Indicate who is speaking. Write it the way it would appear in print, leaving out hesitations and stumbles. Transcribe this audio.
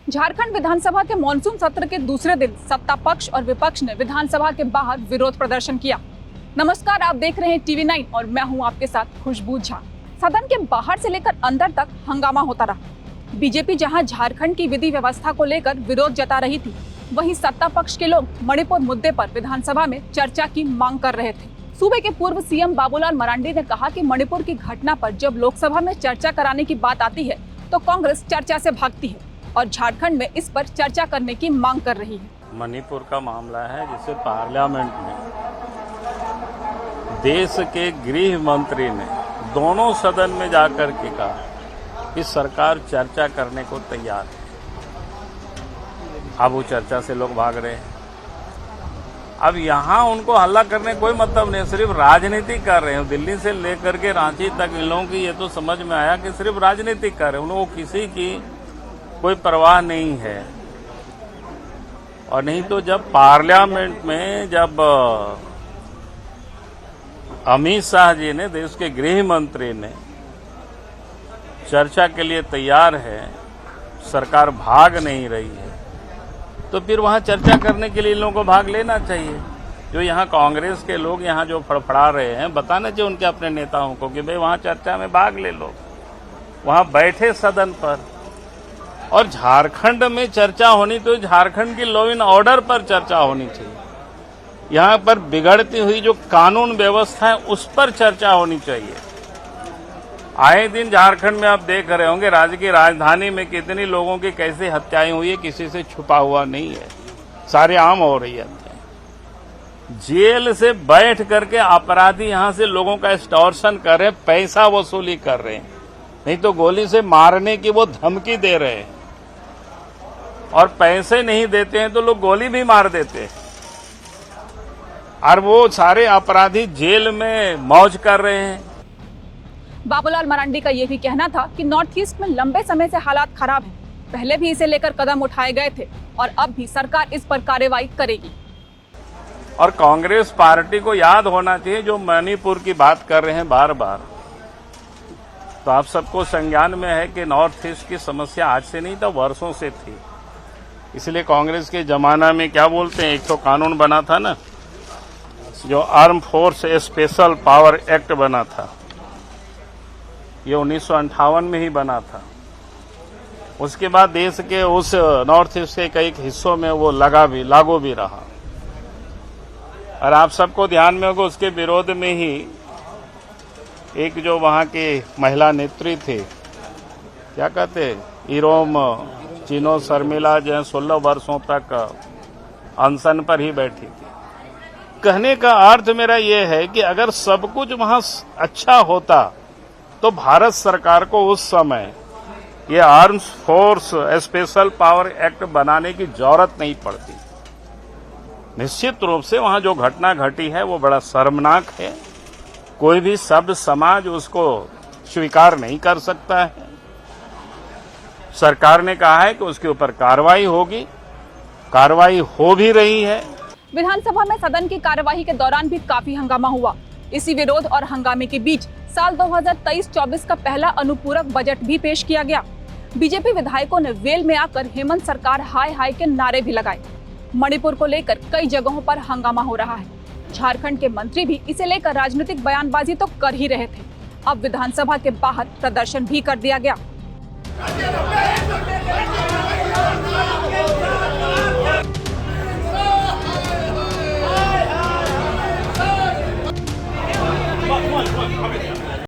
Speaker 1: झारखंड विधानसभा के मॉनसून सत्र के दूसरे दिन सत्ता पक्ष और विपक्ष ने विधानसभा के बाहर विरोध प्रदर्शन किया। नमस्कार, आप देख रहे हैं टीवी9 और मैं हूं आपके साथ खुशबू झा। सदन के बाहर से लेकर अंदर तक हंगामा होता रहा। बीजेपी जहां झारखंड की विधि व्यवस्था को लेकर विरोध जता रही थी, वहीं सत्ता पक्ष के लोग मणिपुर मुद्दे पर विधानसभा में चर्चा की मांग कर रहे थे। सूबे के पूर्व सीएम बाबूलाल मरांडी ने कहा कि मणिपुर की घटना पर जब लोकसभा में चर्चा कराने की बात आती है तो कांग्रेस चर्चा से भागती है और झारखंड में इस पर चर्चा करने की मांग कर रही है।
Speaker 2: मणिपुर का मामला है जिसे पार्लियामेंट में देश के गृह मंत्री ने दोनों सदन में जाकर के कहा कि सरकार चर्चा करने को तैयार है। अब वो चर्चा से लोग भाग रहे हैं। अब यहाँ उनको हल्ला करने कोई मतलब नहीं, सिर्फ राजनीति कर रहे हैं। दिल्ली से लेकर के रांची तक इन लोगों की ये तो समझ में आया कि सिर्फ राजनीति कर रहे हैं। उन लोगों को किसी की कोई परवाह नहीं है। और नहीं तो जब पार्लियामेंट में जब अमित शाह जी ने, देश के गृह मंत्री ने चर्चा के लिए तैयार है, सरकार भाग नहीं रही है, तो फिर वहां चर्चा करने के लिए इन लोगों को भाग लेना चाहिए। जो यहाँ कांग्रेस के लोग यहाँ जो फड़फड़ा रहे हैं, बताना चाहिए उनके अपने नेताओं को कि भाई वहां चर्चा में भाग ले लो, वहां बैठे सदन पर। और झारखंड में चर्चा होनी तो झारखंड की लॉ एंड ऑर्डर पर चर्चा होनी चाहिए। यहाँ पर बिगड़ती हुई जो कानून व्यवस्था है उस पर चर्चा होनी चाहिए। आए दिन झारखंड में आप देख रहे होंगे, राज्य की राजधानी में कितनी लोगों की कैसे हत्याएं हुई है, किसी से छुपा हुआ नहीं है, सारे आम हो रही है। जेल से बैठ करके अपराधी यहाँ से लोगों का एक्सटॉर्शन कर रहे हैं, पैसा वसूली कर रहे हैं, नहीं तो गोली से मारने की वो धमकी दे रहे हैं। और पैसे नहीं देते हैं तो लोग गोली भी मार देते हैं। और वो सारे अपराधी जेल में मौज कर रहे हैं।
Speaker 1: बाबूलाल मरांडी का यह भी कहना था कि नॉर्थ ईस्ट में लंबे समय से हालात खराब हैं। पहले भी इसे लेकर कदम उठाए गए थे और अब भी सरकार इस पर कार्रवाई करेगी।
Speaker 2: और कांग्रेस पार्टी को याद होना चाहिए, जो मणिपुर की बात कर रहे हैं बार बार, तो आप सबको संज्ञान में है कि नॉर्थ ईस्ट की समस्या आज से नहीं था, वर्षों से थी। इसलिए कांग्रेस के जमाना में क्या बोलते हैं, एक तो कानून बना था ना, जो arm force special power act बना था, ये 1958 में ही बना था। उसके बाद देश के उस नॉर्थ ईस्ट के कई हिस्सों में वो लागू भी रहा। और आप सबको ध्यान में होगा, उसके विरोध में ही एक जो वहां के महिला नेत्री थे, क्या कहते, इरोम चिनो शर्मिला, जो 16 वर्षों तक अनशन पर ही बैठी थी। कहने का अर्थ मेरा यह है कि अगर सब कुछ वहां अच्छा होता तो भारत सरकार को उस समय ये arms force special power act बनाने की जरूरत नहीं पड़ती। निश्चित रूप से वहां जो घटना घटी है वो बड़ा शर्मनाक है। कोई भी सभ्य समाज उसको स्वीकार नहीं कर सकता है। सरकार ने कहा है कि उसके ऊपर कार्रवाई होगी, कार्रवाई हो भी रही है।
Speaker 1: विधानसभा में सदन की कार्यवाही के दौरान भी काफी हंगामा हुआ। इसी विरोध और हंगामे के बीच साल 2023-24 का पहला अनुपूरक बजट भी पेश किया गया। बीजेपी विधायकों ने वेल में आकर हेमंत सरकार हाय हाय के नारे भी लगाए। मणिपुर को लेकर कई जगहों पर हंगामा हो रहा है। झारखंड के मंत्री भी इसे लेकर राजनीतिक बयानबाजी तो कर ही रहे थे। अब विधानसभा के बाहर प्रदर्शन भी कर दिया गया।